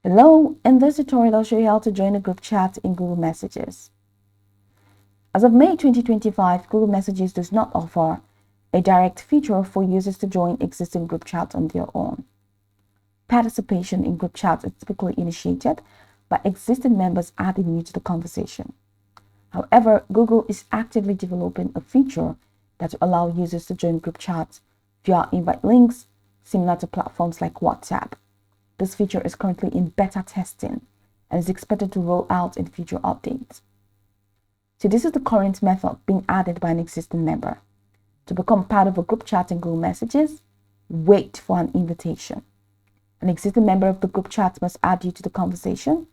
Hello, in this tutorial I'll show you how to join a group chat in Google Messages. As of May 2025, Google Messages does not offer a direct feature for users to join existing group chats on their own. Participation in group chats is typically initiated by existing members adding you to the conversation. However, Google is actively developing a feature that will allow users to join group chats via invite links, similar to platforms like WhatsApp. This feature is currently in beta testing and is expected to roll out in future updates. So this is the current method being added by an existing member. To become part of a group chat in Google Messages, wait for an invitation. An existing member of the group chat must add you to the conversation.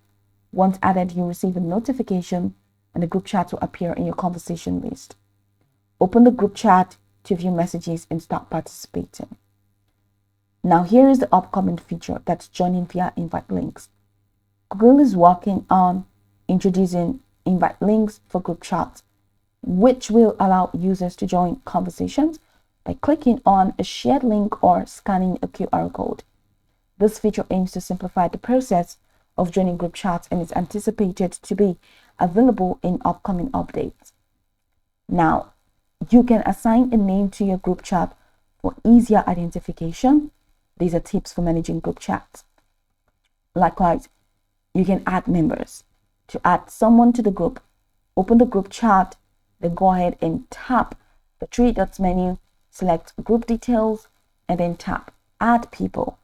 Once added, you'll receive a notification and the group chat will appear in your conversation list. Open the group chat to view messages and start participating. Now here is the upcoming feature that's joining via invite links. Google is working on introducing invite links for group chats, which will allow users to join conversations by clicking on a shared link or scanning a QR code. This feature aims to simplify the process of joining group chats and is anticipated to be available in upcoming updates. Now, you can assign a name to your group chat for easier identification. These are tips for managing group chats. Likewise, you can add members. To add someone to the group, open the group chat, then go ahead and tap the three dots menu, select group details, and then tap add people.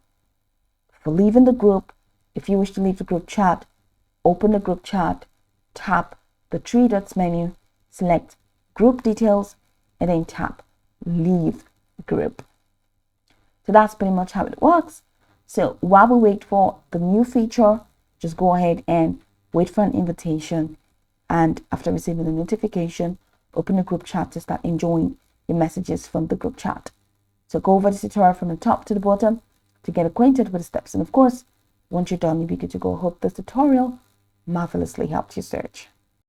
For leaving the group, if you wish to leave the group chat, open the group chat, tap the three dots menu, select group details, and then tap leave group. So that's pretty much how it works. So while we wait for the new feature, just go ahead and wait for an invitation. And after receiving the notification, open the group chat to start enjoying your messages from the group chat. So go over this tutorial from the top to the bottom to get acquainted with the steps. And of course, once you're done, you'll be good to go. Hope this tutorial marvelously helped you search.